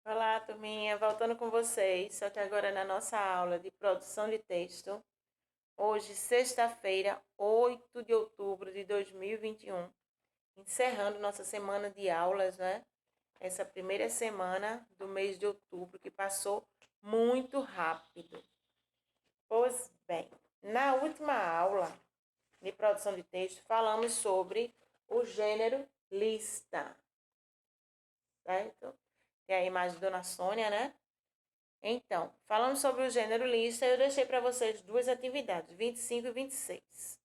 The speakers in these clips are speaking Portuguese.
Olá, turminha, voltando com vocês, só que agora na nossa aula de produção de texto, hoje, sexta-feira, 8 de outubro de 2021, encerrando nossa semana de aulas, né? Essa primeira semana do mês de outubro, que passou muito rápido. Pois bem, na última aula de produção de texto, falamos sobre o gênero lista, certo? Tem a imagem da Dona Sônia, né? Então, falando sobre o gênero lista, eu deixei para vocês duas atividades, 25 e 26.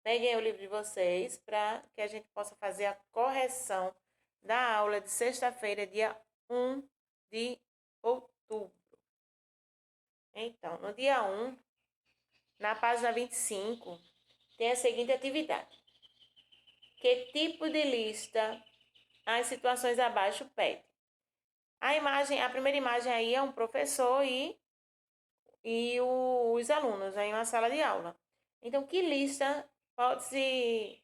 Peguem o livro de vocês para que a gente possa fazer a correção da aula de sexta-feira, dia 1 de outubro. Então, no dia 1, na página 25, tem a seguinte atividade. Que tipo de lista as situações abaixo pedem? A primeira imagem aí é um professor e os alunos em uma sala de aula. Então, que lista pode-se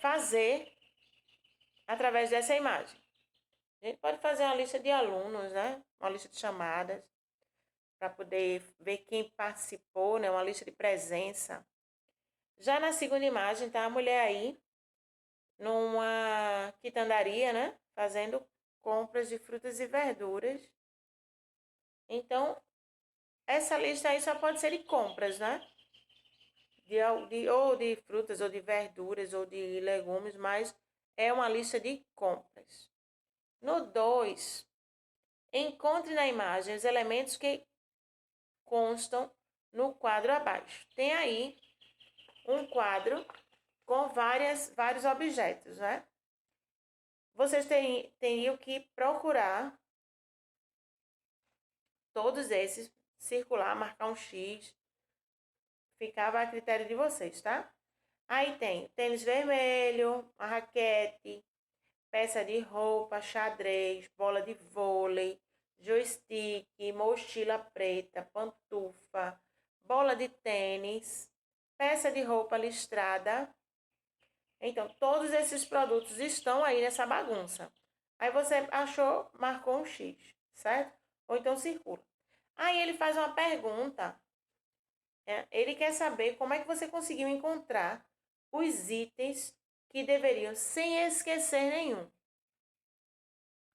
fazer através dessa imagem? A gente pode fazer uma lista de alunos, né? Uma lista de chamadas, para poder ver quem participou, né? Uma lista de presença. Já na segunda imagem, tá a mulher aí, numa quitandaria, né? Fazendo compras de frutas e verduras. Então, essa lista aí só pode ser de compras, né? Ou de frutas, ou de verduras, ou de legumes, mas é uma lista de compras. No 2, encontre na imagem os elementos que constam no quadro abaixo. Tem aí um quadro com vários objetos, né? Vocês teriam que procurar todos esses, circular, marcar um X, ficava a critério de vocês, tá? Aí tem tênis vermelho, uma raquete, peça de roupa, xadrez, bola de vôlei, joystick, mochila preta, pantufa, bola de tênis, peça de roupa listrada. Então, todos esses produtos estão aí nessa bagunça. Aí você achou, marcou um X, certo? Ou então circula. Aí ele faz uma pergunta. Ele quer saber como é que você conseguiu encontrar os itens que deveriam, sem esquecer nenhum.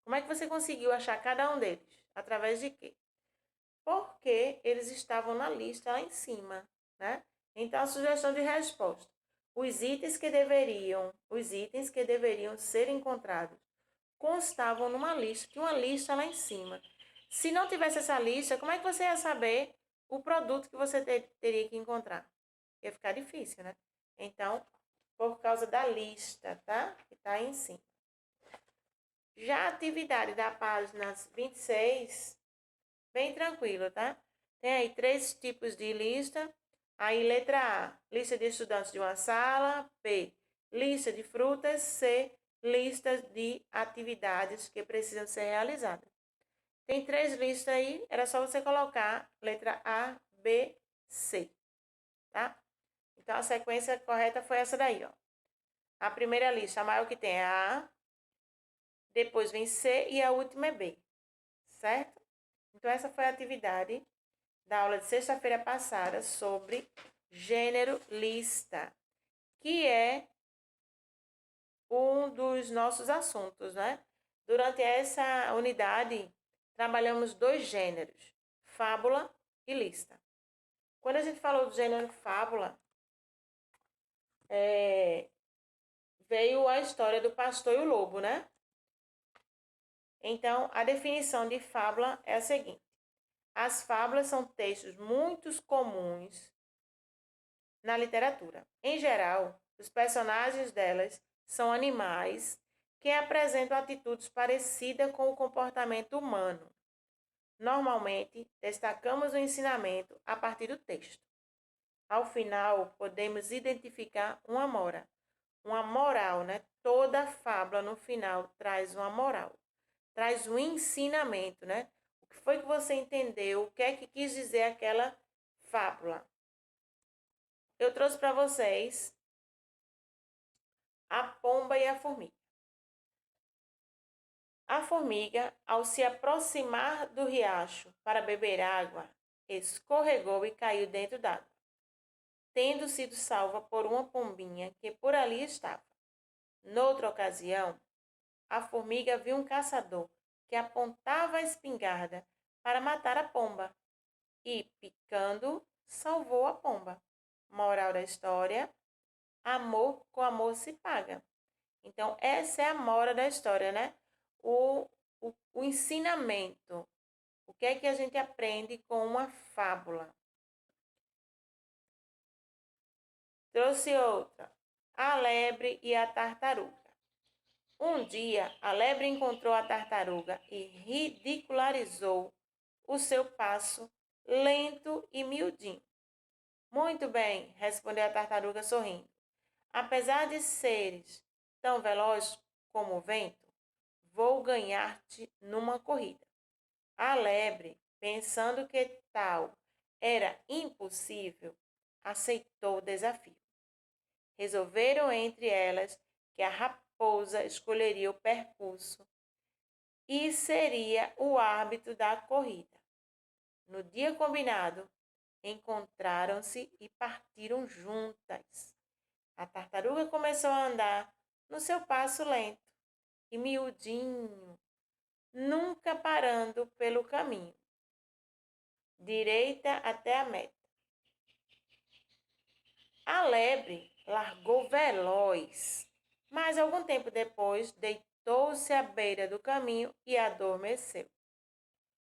Como é que você conseguiu achar cada um deles? Através de quê? Porque eles estavam na lista lá em cima, né? Então, a sugestão de resposta. Os itens que deveriam ser encontrados constavam numa lista, tinha uma lista lá em cima. Se não tivesse essa lista, como é que você ia saber o produto que você teria que encontrar? Ia ficar difícil, né? Então, por causa da lista, tá? Que tá aí em cima. Já a atividade da página 26, bem tranquila, tá? Tem aí 3 tipos de lista. Aí, letra A, lista de estudantes de uma sala. B, lista de frutas. C, lista de atividades que precisam ser realizadas. Tem 3 listas aí, era só você colocar letra A, B, C, tá? Então, a sequência correta foi essa daí, ó. A primeira lista, a maior que tem é A, depois vem C e a última é B, certo? Então, essa foi a atividade da aula de sexta-feira passada sobre gênero lista, que é um dos nossos assuntos, né? Durante essa unidade, trabalhamos 2 gêneros, fábula e lista. Quando a gente falou do gênero fábula, veio a história do pastor e o lobo, né? Então, a definição de fábula é a seguinte: as fábulas são textos muito comuns na literatura. Em geral, os personagens delas são animais que apresentam atitudes parecidas com o comportamento humano. Normalmente, destacamos o ensinamento a partir do texto. Ao final, podemos identificar uma moral, né? Toda fábula no final traz uma moral, traz um ensinamento, né? O que foi que você entendeu? O que é que quis dizer aquela fábula? Eu trouxe para vocês a pomba e a formiga. A formiga, ao se aproximar do riacho para beber água, escorregou e caiu dentro d'água, tendo sido salva por uma pombinha que por ali estava. Noutra ocasião, a formiga viu um caçador que apontava a espingarda para matar a pomba e, picando, salvou a pomba. Moral da história: amor com amor se paga. Então, essa é a moral da história, né? O ensinamento. O que é que a gente aprende com uma fábula? Trouxe outra. A lebre e a tartaruga. Um dia, a lebre encontrou a tartaruga e ridicularizou o seu passo lento e miudinho. Muito bem, respondeu a tartaruga sorrindo. Apesar de seres tão veloz como o vento, vou ganhar-te numa corrida. A lebre, pensando que tal era impossível, aceitou o desafio. Resolveram entre elas que a raposa escolheria o percurso e seria o árbitro da corrida. No dia combinado, encontraram-se e partiram juntas. A tartaruga começou a andar no seu passo lento e miudinho, nunca parando pelo caminho, direita até a meta. A lebre largou veloz, mas algum tempo depois deitou-se à beira do caminho e adormeceu.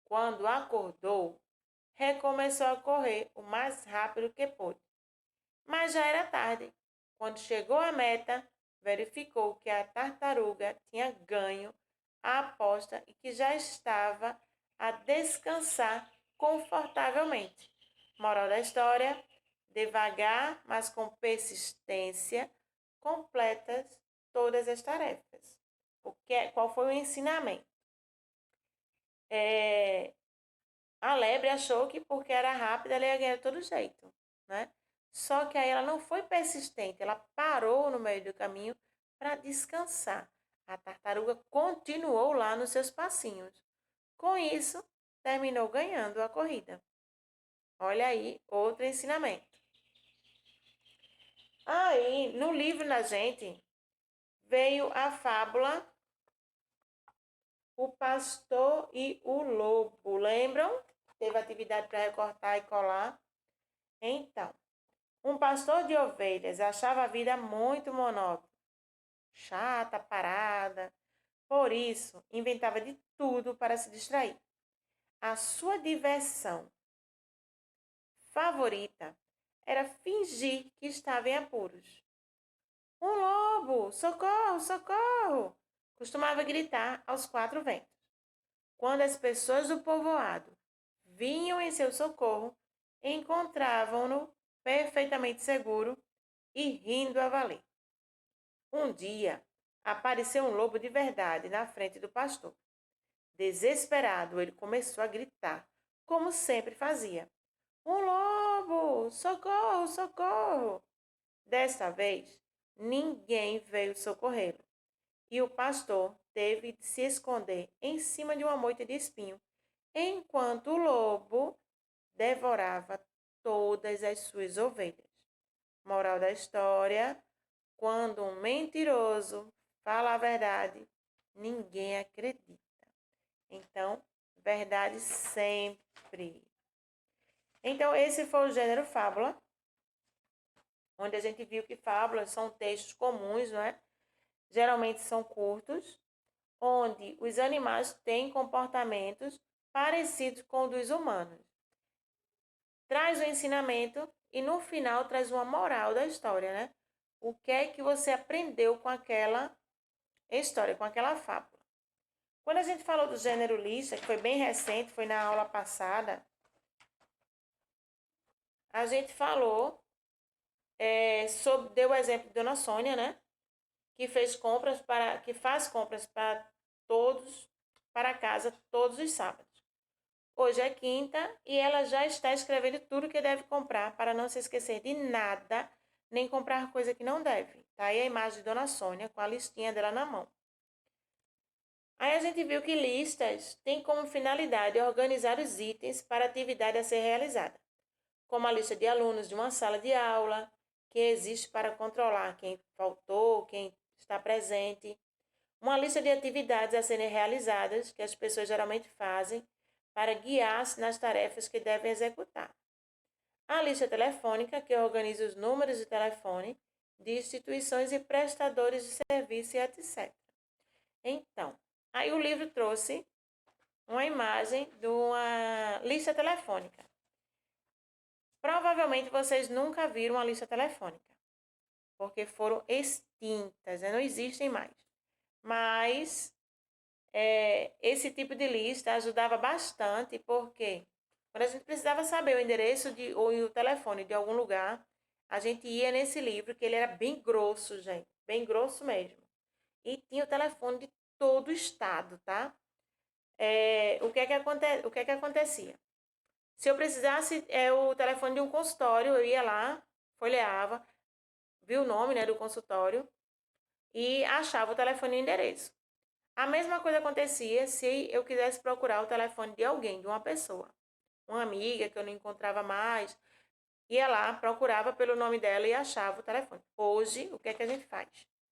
Quando acordou, recomeçou a correr o mais rápido que pôde. Mas já era tarde. Quando chegou à meta, verificou que a tartaruga tinha ganho a aposta e que já estava a descansar confortavelmente. Moral da história: devagar, mas com persistência, completas todas as tarefas. Qual foi o ensinamento? A lebre achou que porque era rápida ela ia ganhar de todo jeito, né? Só que aí ela não foi persistente, ela parou no meio do caminho para descansar. A tartaruga continuou lá nos seus passinhos. Com isso, terminou ganhando a corrida. Olha aí, outro ensinamento. Aí, no livro da gente, veio a fábula O Pastor e o Lobo. Lembram? Teve atividade para recortar e colar. Então, um pastor de ovelhas achava a vida muito monótona, chata, parada. Por isso, inventava de tudo para se distrair. A sua diversão favorita era fingir que estava em apuros. Um lobo! Socorro, socorro! Costumava gritar aos quatro ventos. Quando as pessoas do povoado vinham em seu socorro, encontravam-no perfeitamente seguro e rindo a valer. Um dia, apareceu um lobo de verdade na frente do pastor. Desesperado, ele começou a gritar, como sempre fazia. Um lobo! Socorro, socorro! Desta vez, ninguém veio socorrê-lo e o pastor teve de se esconder em cima de uma moita de espinho, enquanto o lobo devorava todas as suas ovelhas. Moral da história: quando um mentiroso fala a verdade, ninguém acredita. Então, verdade sempre. Então, esse foi o gênero fábula, onde a gente viu que fábulas são textos comuns, não é? Geralmente são curtos, onde os animais têm comportamentos parecidos com os dos humanos. Traz o ensinamento e no final traz uma moral da história, né? O que é que você aprendeu com aquela história, com aquela fábula? Quando a gente falou do gênero lista, que foi bem recente, foi na aula passada, a gente falou deu o exemplo de Dona Sônia, né? Que faz compras para todos, para casa todos os sábados. Hoje é quinta e ela já está escrevendo tudo que deve comprar para não se esquecer de nada, nem comprar coisa que não deve. Tá aí a imagem de Dona Sônia com a listinha dela na mão. Aí a gente viu que listas têm como finalidade organizar os itens para a atividade a ser realizada, como a lista de alunos de uma sala de aula, que existe para controlar quem faltou, quem está presente, uma lista de atividades a serem realizadas, que as pessoas geralmente fazem, para guiar-se nas tarefas que devem executar. A lista telefônica, que organiza os números de telefone de instituições e prestadores de serviço e etc. Então, aí o livro trouxe uma imagem de uma lista telefônica. Provavelmente vocês nunca viram uma lista telefônica, porque foram extintas, né? Não existem mais. Mas esse tipo de lista ajudava bastante, porque quando a gente precisava saber o endereço ou o telefone de algum lugar, a gente ia nesse livro, que ele era bem grosso, gente, bem grosso mesmo. E tinha o telefone de todo o estado, tá? O que é que acontecia? Se eu precisasse o telefone de um consultório, eu ia lá, folheava, via o nome, né, do consultório e achava o telefone e o endereço. A mesma coisa acontecia se eu quisesse procurar o telefone de alguém, de uma pessoa. Uma amiga que eu não encontrava mais, ia lá, procurava pelo nome dela e achava o telefone. Hoje, o que é que a gente faz?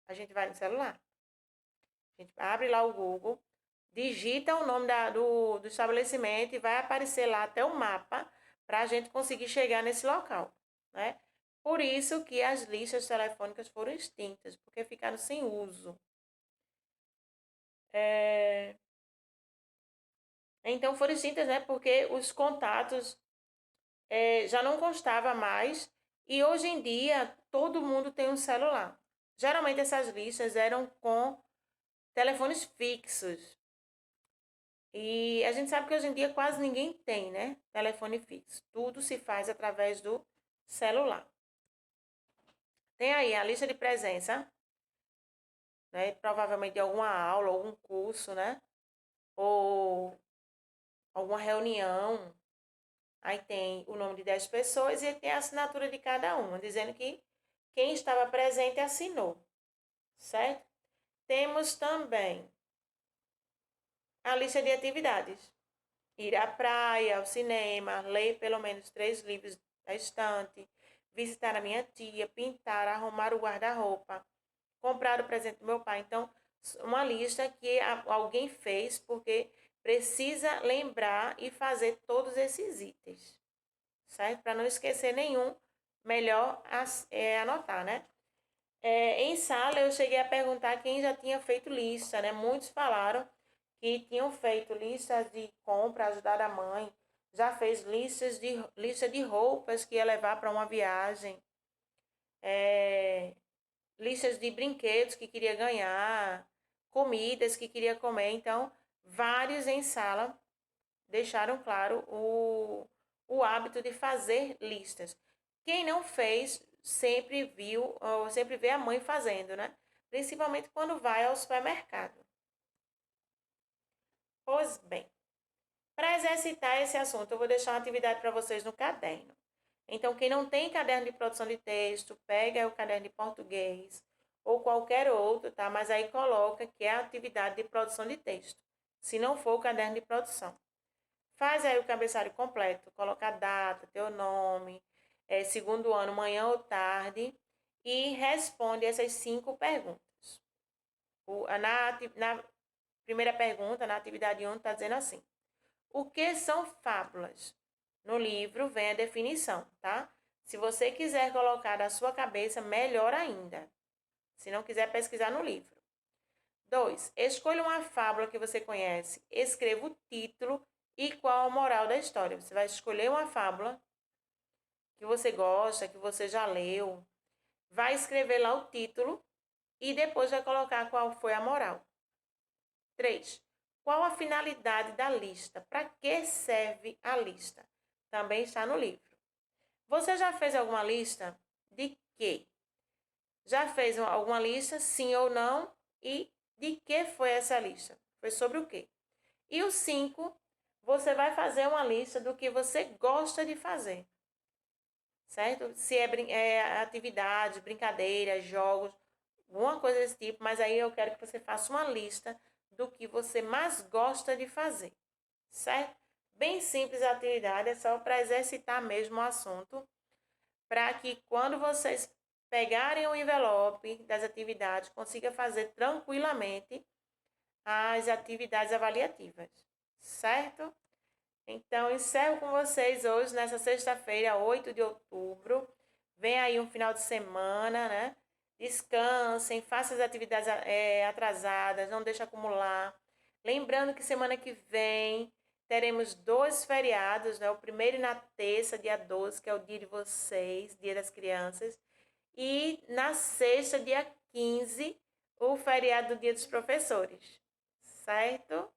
A gente vai no celular. A gente abre lá o Google, digita o nome do estabelecimento e vai aparecer lá até o mapa para a gente conseguir chegar nesse local, né? Por isso que as listas telefônicas foram extintas, porque ficaram sem uso. Então foram extintas, né? Porque os contatos já não constava mais e hoje em dia todo mundo tem um celular. Geralmente essas listas eram com telefones fixos. E a gente sabe que hoje em dia quase ninguém tem, né? Telefone fixo. Tudo se faz através do celular. Tem aí a lista de presença, né? Provavelmente de alguma aula, algum curso, né? Ou alguma reunião. Aí tem o nome de 10 pessoas e tem a assinatura de cada uma, dizendo que quem estava presente assinou, certo? Temos também a lista de atividades. Ir à praia, ao cinema, ler pelo menos 3 livros da estante, visitar a minha tia, pintar, arrumar o guarda-roupa, comprar o presente do meu pai. Então, uma lista que alguém fez porque precisa lembrar e fazer todos esses itens, certo? Para não esquecer nenhum, melhor anotar, né? Em sala, eu cheguei a perguntar quem já tinha feito lista, né? Muitos falaram que tinham feito listas de compra, ajudar a mãe, já fez lista de roupas que ia levar para uma viagem, listas de brinquedos que queria ganhar, comidas que queria comer. Então, vários em sala deixaram claro o hábito de fazer listas. Quem não fez sempre viu, ou sempre vê a mãe fazendo, né? Principalmente quando vai ao supermercado. Pois bem, para exercitar esse assunto, eu vou deixar uma atividade para vocês no caderno. Então, quem não tem caderno de produção de texto, pega o caderno de português ou qualquer outro, tá? Mas aí coloca que é a atividade de produção de texto, se não for o caderno de produção. Faz aí o cabeçalho completo, coloca a data, teu nome, segundo ano, manhã ou tarde, e responde essas 5 perguntas. Na primeira pergunta, na atividade 1, está dizendo assim: o que são fábulas? No livro vem a definição, tá? Se você quiser colocar na sua cabeça, melhor ainda. Se não quiser pesquisar no livro. 2. Escolha uma fábula que você conhece, escreva o título e qual a moral da história. Você vai escolher uma fábula que você gosta, que você já leu, vai escrever lá o título e depois vai colocar qual foi a moral. 3. Qual a finalidade da lista? Para que serve a lista? Também está no livro. Você já fez alguma lista? De quê? Já fez alguma lista, sim ou não? E de que foi essa lista? Foi sobre o quê? E o 5, você vai fazer uma lista do que você gosta de fazer, certo? Se é atividade, brincadeira, jogos, alguma coisa desse tipo, mas aí eu quero que você faça uma lista do que você mais gosta de fazer, certo? Bem simples a atividade, é só para exercitar mesmo o assunto, para que quando vocês pegarem o envelope das atividades, consiga fazer tranquilamente as atividades avaliativas, certo? Então, encerro com vocês hoje, nessa sexta-feira, 8 de outubro. Vem aí um final de semana, né? Descansem, façam as atividades atrasadas, não deixe acumular. Lembrando que semana que vem teremos 2 feriados, né? O primeiro na terça, dia 12, que é o dia de vocês, dia das crianças. E na sexta, dia 15, o feriado do dia dos professores, certo?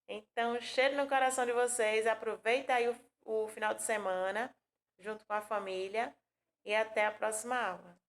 Então, cheiro no coração de vocês. Aproveita aí o final de semana junto com a família e até a próxima aula.